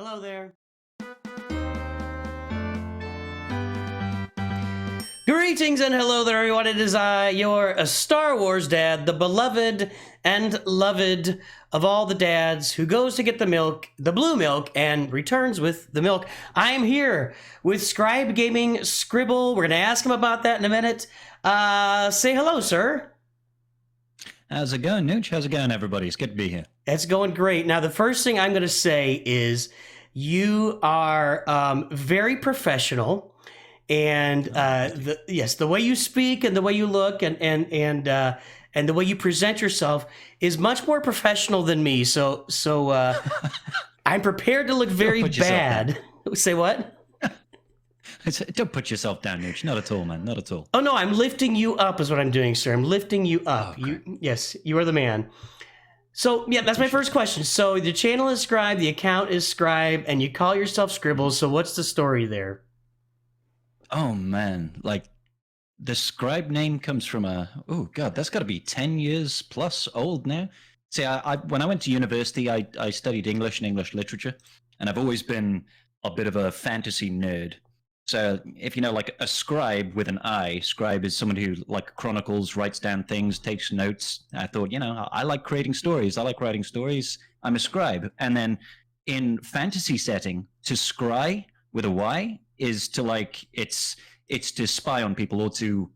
Hello there. Greetings and hello there, everyone. It is I, your Star Wars dad, the beloved and loved of all the dads, who goes to get the milk, the blue milk, and returns with the milk. I am here with Scribe Gaming Scribble. We're going to ask him about that in a minute. Say hello, sir. How's it going, Nooch? How's it going, everybody? It's good to be here. It's going great. Now, the first thing I'm going to say is you are very professional, and the way you speak and the way you look and the way you present yourself is much more professional than me. So I'm prepared to look very bad. Say what? Don't put yourself down, Nooch. Not at all, man. Not at all. Oh no, I'm lifting you up is what I'm doing, sir. I'm lifting you up. Okay. Yes, you are the man. So yeah, that's my first question. So the channel is Scribe, the account is Scribe, and you call yourself Scribble. So what's the story there? Oh man, like the Scribe name comes from oh god, that's got to be 10 years plus old now. See, I when I went to university, I studied English and English literature, and I've always been a bit of a fantasy nerd. So if you know, like a scribe with an I, scribe is someone who like chronicles, writes down things, takes notes. I thought, I like creating stories. I like writing stories. I'm a scribe. And then in fantasy setting, to scry with a Y is to like, it's to spy on people or to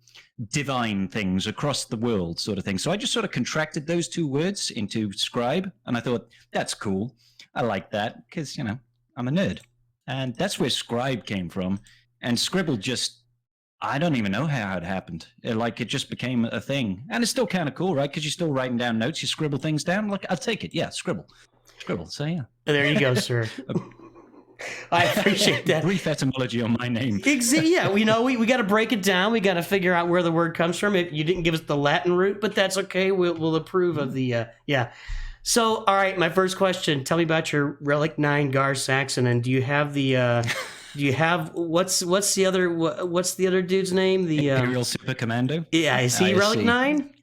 divine things across the world sort of thing. So I just sort of contracted those two words into scribe. And I thought, that's cool. I like that because, I'm a nerd. And that's where Scribe came from. And Scribble just, I don't even know how it happened. It just became a thing. And it's still kind of cool, right? Because you're still writing down notes. You scribble things down. Like, I'll take it. Yeah, Scribble. So, yeah. There you go, sir. I appreciate that. Brief etymology on my name. Yeah, we got to break it down. We got to figure out where the word comes from. You didn't give us the Latin root, but that's okay. We'll approve of the, yeah. So, all right, my first question. Tell me about your Relic 9 Gar Saxon, and do you have the? Do you have what's the other dude's name? The Imperial Super Commando. Yeah, is he Relic 9?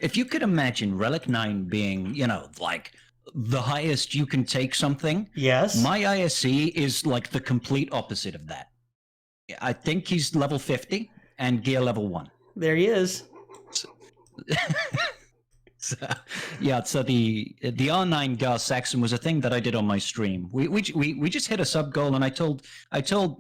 If you could imagine Relic 9 being, like the highest you can take something. Yes. My ISC is like the complete opposite of that. I think he's level 50 and gear level 1. There he is. So the R9 Gar Saxon was a thing that I did on my stream. We just hit a sub goal, and I told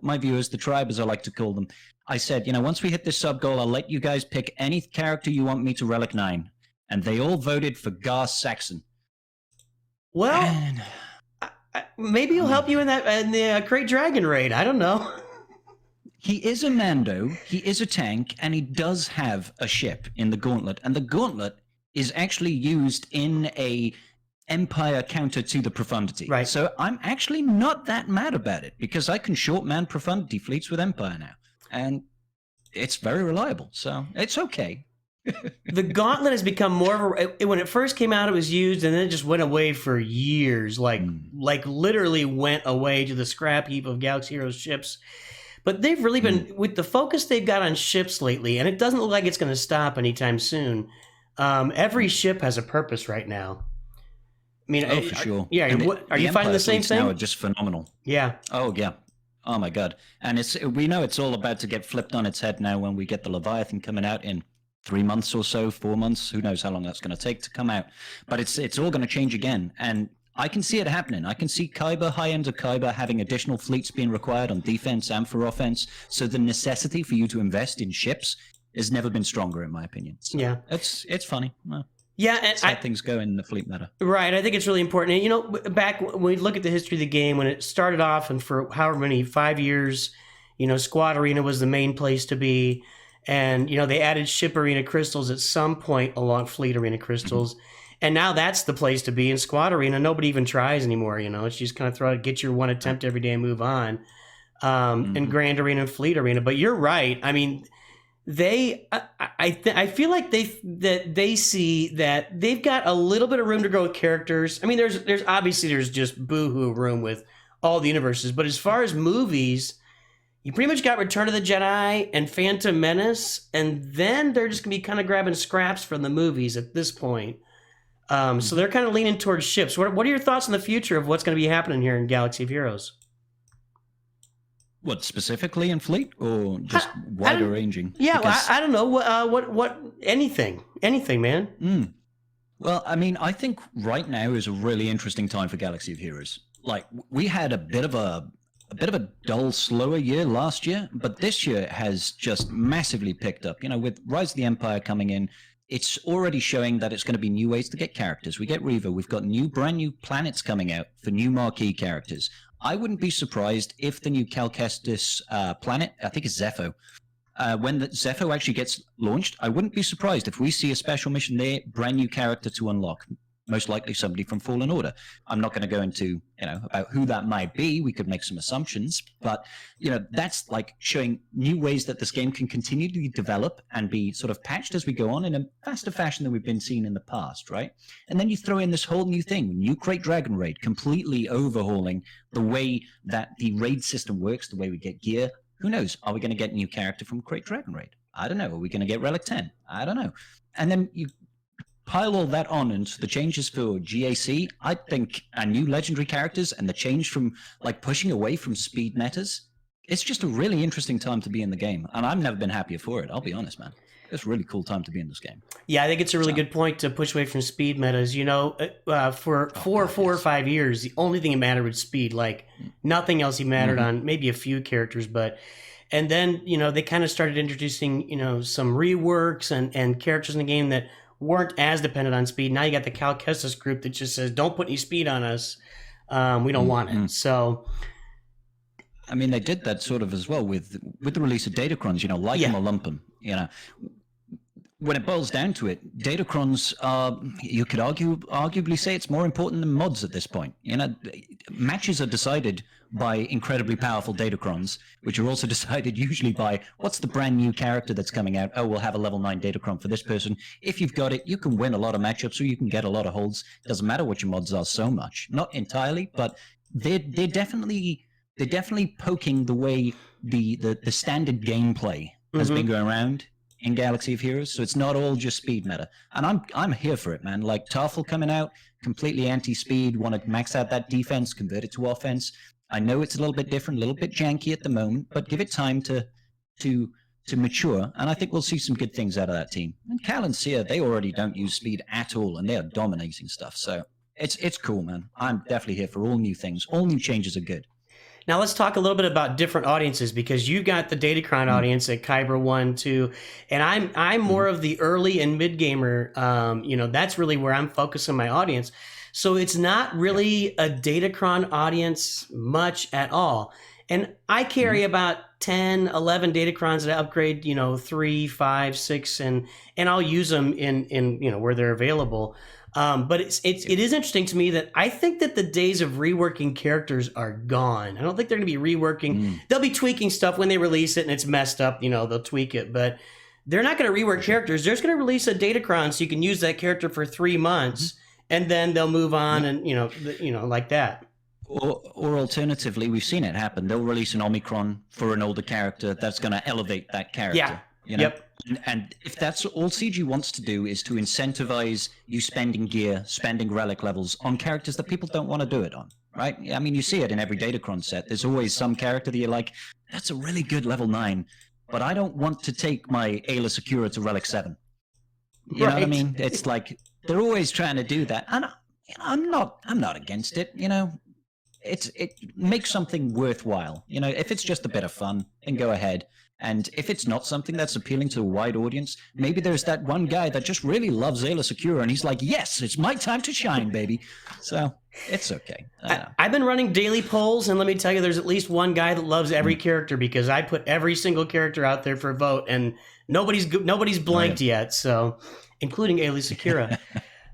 my viewers, the tribe as I like to call them, I said, once we hit this sub goal, I'll let you guys pick any character you want me to Relic 9, and they all voted for Gar Saxon. Well, maybe he'll help you in the Great Dragon raid. I don't know. He is a Mando, he is a tank, and he does have a ship in the Gauntlet, and the Gauntlet is actually used in a Empire counter to the Profundity. Right. So I'm actually not that mad about it, because I can short-man Profundity fleets with Empire now. And it's very reliable, so it's okay. The Gauntlet has become more of a... When it first came out, it was used, and then it just went away for years. Like literally went away to the scrap heap of Galaxy Heroes ships. But they've really been... With the focus they've got on ships lately, and it doesn't look like it's going to stop anytime soon... every ship has a purpose right now. I mean, for sure. Yeah, are you finding the same thing? Now are just phenomenal. Yeah. Oh yeah. Oh my god. And we know it's all about to get flipped on its head now when we get the Leviathan coming out in 3 months or so, 4 months. Who knows how long that's going to take to come out? But it's all going to change again, and I can see it happening. I can see Kyber, high-end of Kyber, having additional fleets being required on defense and for offense. So the necessity for you to invest in ships has never been stronger, in my opinion. So yeah, it's funny. Well, yeah, and how things go in the fleet meta. Right, I think it's really important. And, back when we look at the history of the game, when it started off, and for however many 5 years, Squad Arena was the main place to be, and they added Ship Arena crystals at some point along Fleet Arena crystals, and now that's the place to be. In Squad Arena, nobody even tries anymore. It's just kind of get your one attempt every day and move on. In Grand Arena and Fleet Arena, but you're right. I mean. I feel like they see that they've got a little bit of room to grow with characters. I mean, there's obviously just boohoo room with all the universes, but as far as movies, you pretty much got Return of the Jedi and Phantom Menace, and then they're just gonna be kind of grabbing scraps from the movies at this point. So they're kind of leaning towards ships. What are your thoughts on the future of what's going to be happening here in Galaxy of Heroes? What, specifically in Fleet, or just wider ranging? Yeah, I don't know. What anything, man. Well, I mean, I think right now is a really interesting time for Galaxy of Heroes. Like, we had a bit of a dull, slower year last year, but this year has just massively picked up. You know, with Rise of the Empire coming in, it's already showing that it's going to be new ways to get characters. We get Reva. We've got brand new planets coming out for new marquee characters. I wouldn't be surprised if the new Cal Kestis planet, I think it's Zepho, when the Zepho actually gets launched, I wouldn't be surprised if we see a special mission there, brand new character to unlock. Most likely somebody from Fallen Order. I'm not going to go into, about who that might be. We could make some assumptions, but, that's like showing new ways that this game can continue to develop and be sort of patched as we go on in a faster fashion than we've been seeing in the past, right? And then you throw in this whole new thing, new Crate Dragon Raid, completely overhauling the way that the raid system works, the way we get gear. Who knows? Are we going to get a new character from Crate Dragon Raid? I don't know. Are we going to get Relic 10? I don't know. And then you pile all that on into the changes for GAC. I think new legendary characters and the change from like pushing away from speed metas, it's just a really interesting time to be in the game. And I've never been happier for it. I'll be honest, man. It's a really cool time to be in this game. Yeah, I think it's a really good point to push away from speed metas. For 4 or 5 years, the only thing that mattered was speed. Like nothing else mattered on maybe a few characters, and then they kind of started introducing some reworks and characters in the game that weren't as dependent on speed. Now you got the Cal Kestis group that just says, "Don't put any speed on us. We don't want it." So, I mean, they did that sort of as well with the release of Datacrons. Like them or lump them. When it boils down to it, Datacrons are, you could arguably say it's more important than mods at this point. Matches are decided by incredibly powerful Datacrons, which are also decided usually by what's the brand new character that's coming out. Oh, we'll have a level 9 Datacron for this person. If you've got it, you can win a lot of matchups or you can get a lot of holds. Doesn't matter what your mods are so much. Not entirely, but they're definitely poking the way the standard gameplay has been going around in Galaxy of Heroes, so it's not all just speed meta, and I'm here for it, man. Like Tarful coming out, completely anti-speed, want to max out that defense, convert it to offense. I know it's a little bit different, a little bit janky at the moment, but give it time to mature, and I think we'll see some good things out of that team. And Cal and Seer, they already don't use speed at all, and they are dominating stuff. So it's cool, man. I'm definitely here for all new things. All new changes are good. Now let's talk a little bit about different audiences, because you've got the Datacron audience at Kyber 1, 2, and I'm more of the early and mid gamer. That's really where I'm focusing my audience. So it's not really a Datacron audience much at all. And I carry about 10, 11 Datacrons that I upgrade, 3, 5, 6, and I'll use them in where they're available. But it is interesting to me that I think that the days of reworking characters are gone. I don't think they're going to be reworking. They'll be tweaking stuff when they release it and it's messed up. They'll tweak it, but they're not going to rework characters. They're just going to release a Datacron so you can use that character for 3 months, and then they'll move on and like that. Or alternatively, we've seen it happen. They'll release an Omicron for an older character that's going to elevate that character. Yeah. Yep. And if that's all CG wants to do is to incentivize you spending gear, spending relic levels on characters that people don't want to do it on, right? I mean, you see it in every Datacron set. There's always some character that you're like, that's a really good level 9, but I don't want to take my Ayla Secura to relic 7. You know what I mean? It's like they're always trying to do that, and I'm not against it. It makes something worthwhile. If it's just a bit of fun, then go ahead. And if it's not something that's appealing to a wide audience, maybe there's that one guy that just really loves Ayla Secura, and he's like, yes, it's my time to shine, baby. So it's okay. I've been running daily polls, and let me tell you, there's at least one guy that loves every character, because I put every single character out there for a vote, and nobody's blanked yet, so including Ayla Secura.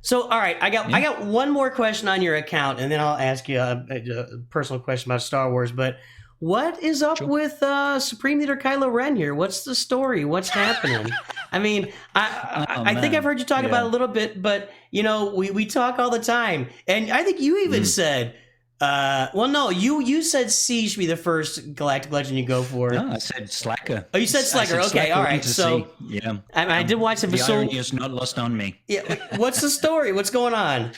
So, all right, I got one more question on your account, and then I'll ask you a personal question about Star Wars, but what is up with Supreme Leader Kylo Ren here? What's the story? What's happening? I mean, I think I've heard you talk about it a little bit, but we talk all the time, and I think you even said Well, no, you said C should be the first Galactic Legend you go for. No, I said Slacker. Oh, you said Slacker. I said Okay, Slacker all right. into So, C. Yeah, I did watch the irony is not lost on me. Yeah, what's the story? What's going on?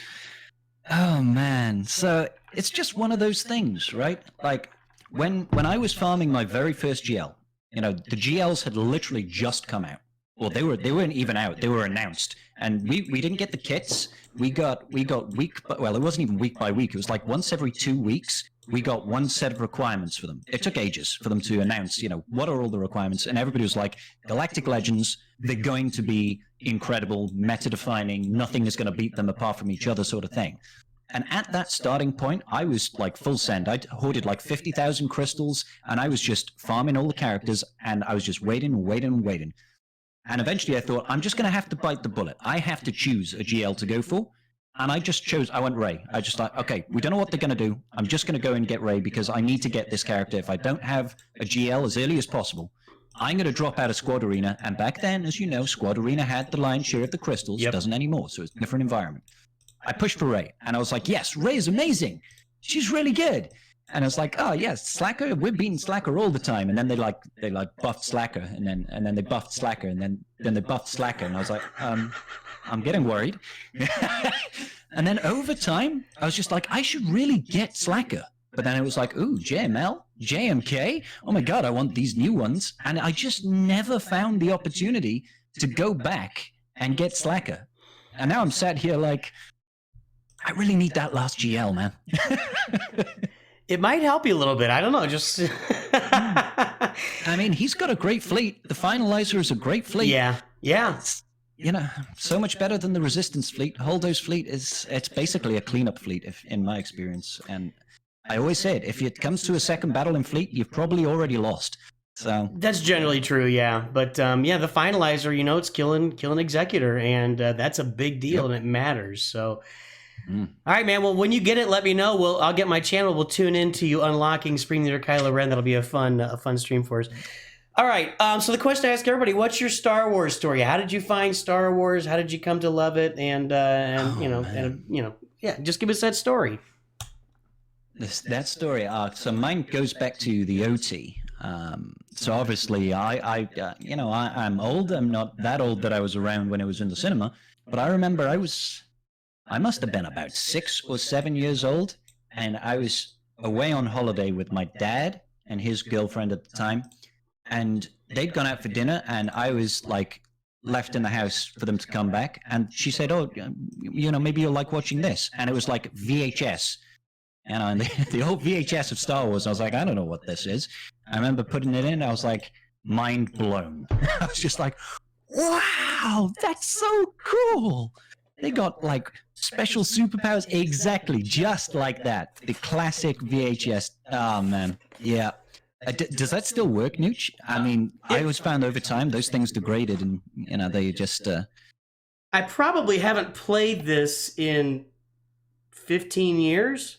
Oh man, so it's just one of those things, right? Like when I was farming my very first GL, the GLs had literally just come out. Well, they weren't even out. They were announced, and we didn't get the kits. We got week, well, it wasn't even week by week. It was like once every 2 weeks. We got one set of requirements for them. It took ages for them to announce, what are all the requirements, and everybody was like, Galactic Legends, they're going to be incredible, meta-defining. Nothing is going to beat them apart from each other, sort of thing. And at that starting point, I was like full send. I hoarded like 50,000 crystals, and I was just farming all the characters, and I was just waiting. And eventually I thought, I'm just going to have to bite the bullet. I have to choose a GL to go for. And I went Ray. I just like, okay, we don't know what they're going to do. I'm just going to go and get Ray because I need to get this character. If I don't have a GL as early as possible, I'm going to drop out of Squad Arena. And back then, as you know, Squad Arena had the lion's share of the crystals. It doesn't anymore, so it's a different environment. I pushed for Ray, and I was like, yes, Ray is amazing. She's really good. And I was like, oh yes, Slacker, we're beating Slacker all the time. And then they buffed Slacker, and then they buffed Slacker, and then they buffed Slacker. And I was like, I'm getting worried. And then over time, I was just like, I should really get Slacker. But then it was like, ooh, JML, JMK. Oh my God, I want these new ones. And I just never found the opportunity to go back and get Slacker. And now I'm sat here like, I really need that last GL, man. It might help you a little bit. I don't know. Just. I mean, he's got a great fleet. The Finalizer is a great fleet. Yeah. It's, so much better than the Resistance fleet. Holdo's fleet it's basically a cleanup fleet, in my experience. And I always said, if it comes to a second battle in fleet, you've probably already lost. So that's generally true, yeah. But the Finalizer, it's killing Executor, and that's a big deal, and it matters. So. All right, man. Well, when you get it, let me know. I'll get my channel. We'll tune into you unlocking Supreme Leader Kylo Ren. That'll be a fun stream for us. All right. So the question I ask everybody: what's your Star Wars story? How did you find Star Wars? How did you come to love it? And just give us that story. That story arc. So mine goes back to the OT. So obviously, I'm old. I'm not that old that I was around when it was in the cinema, but I remember I must have been about 6 or 7 years old, and I was away on holiday with my dad and his girlfriend at the time, and they'd gone out for dinner, and I was like left in the house for them to come back, and she said, oh, maybe you'll like watching this, and it was like VHS, and the old VHS of Star Wars. I was like, I don't know what this is. I remember putting it in, I was like, mind blown. I was just like, wow, that's so cool. They got like special superpowers, exactly, just like that. The classic VHS. Oh man, yeah. Does that still work, Nooch? I mean, I always found over time those things degraded, and they just. I probably haven't played this in 15 years,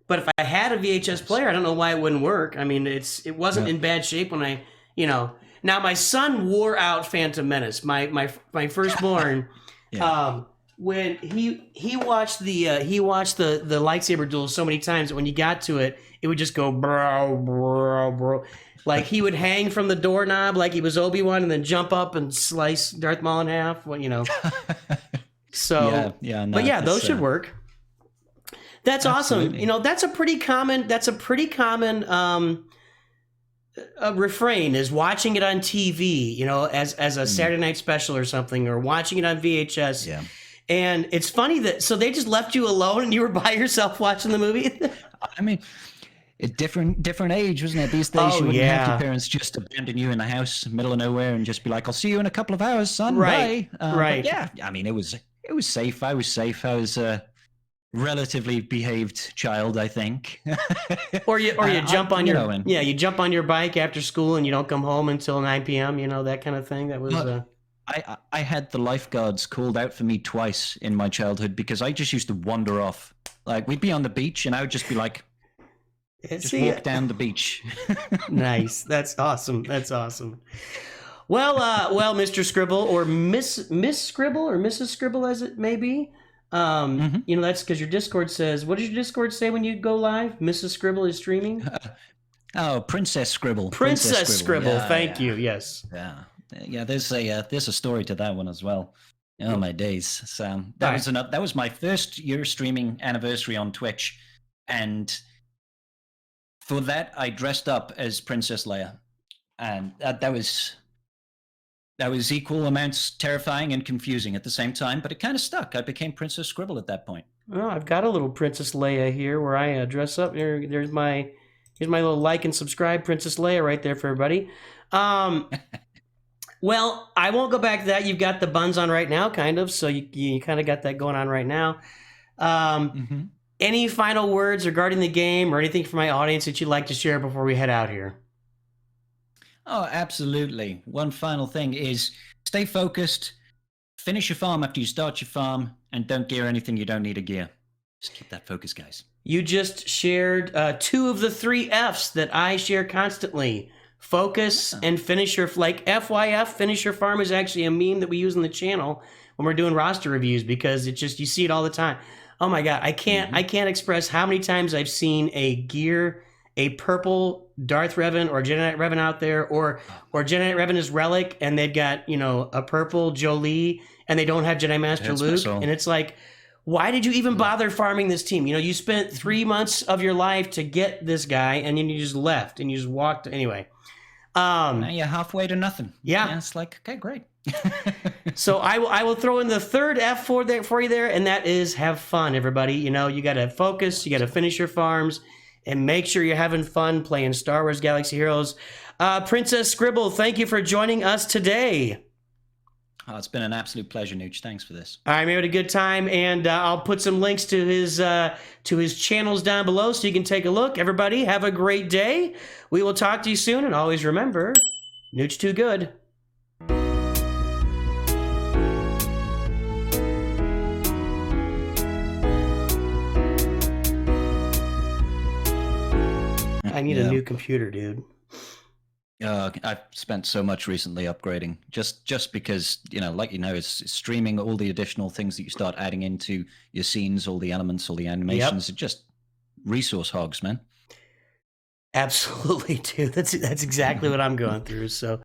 but if I had a VHS player, I don't know why it wouldn't work. I mean, it wasn't in bad shape when I. Now my son wore out Phantom Menace. My firstborn. Yeah. When he watched the lightsaber duel so many times that when you got to it, it would just go bro. Like he would hang from the doorknob like he was Obi-Wan and then jump up and slice Darth Maul in half. So no, but yeah, those should work. That's absolutely awesome. That's a pretty common refrain is watching it on TV, as a Saturday night special or something, or watching it on VHS. Yeah. And it's funny so they just left you alone and you were by yourself watching the movie. I mean, a different age, wasn't it? These days, you wouldn't have your parents just abandon you in the house, middle of nowhere, and just be like, "I'll see you in a couple of hours, son." Right, bye. Right. Yeah, I mean, it was safe. I was safe. I was a relatively behaved child, I think. or you jump on you jump on your bike after school and you don't come home until 9 p.m. That kind of thing. That was. I had the lifeguards called out for me twice in my childhood because I just used to wander off. Like we'd be on the beach and I would just be like, walk down the beach. Nice. That's awesome. Well, Mr. Scribble or Miss Scribble or Mrs. Scribble as it may be. You know, that's because your Discord says, what does your Discord say when you go live? Mrs. Scribble is streaming? Oh, Princess Scribble. Princess Scribble. Yeah, Thank you. Yes. Yeah. There's a story to that one as well. Oh my days! So that was my first year streaming anniversary on Twitch, and for that I dressed up as Princess Leia, and that was equal amounts terrifying and confusing at the same time. But it kind of stuck. I became Princess Scribble at that point. Oh, I've got a little Princess Leia here where I dress up. Here's my little like and subscribe Princess Leia right there for everybody. Well, I won't go back to that. You've got the buns on right now, kind of. So you kind of got that going on right now. Any final words regarding the game or anything for my audience that you'd like to share before we head out here? Oh, absolutely. One final thing is stay focused, finish your farm after you start your farm, and don't gear anything you don't need to gear. Just keep that focus, guys. You just shared 2 of the 3 Fs that I share constantly. Focus and finish your, like FYF, finish your farm is actually a meme that we use on the channel when we're doing roster reviews because it's just, you see it all the time. Oh my God, I can't express how many times I've seen a purple Darth Revan or Jedi Knight Revan out there, or Jedi Knight Revan is Relic and they've got, you know, a purple Jolie and they don't have Jedi Master Luke. And it's like, why did you even bother farming this team? You know, you spent 3 months of your life to get this guy and then you just left and you just walked anyway. Now you're halfway to nothing. Yeah. It's like, okay, great. So I will throw in the third F for you there, and that is have fun, everybody. You know, you got to focus, you got to finish your farms, and make sure you're having fun playing Star Wars Galaxy Heroes. Princess Scribble, thank you for joining us today. Oh, it's been an absolute pleasure, Nooch. Thanks for this. All right, we had a good time, and I'll put some links to his channels down below so you can take a look. Everybody, have a great day. We will talk to you soon, and always remember, Nooch too good. I need a new computer, dude. I've spent so much recently upgrading, just because, you know, like, you know, it's streaming, all the additional things that you start adding into your scenes, all the elements, all the animations, are just resource hogs, man. Absolutely, dude. That's exactly what I'm going through. So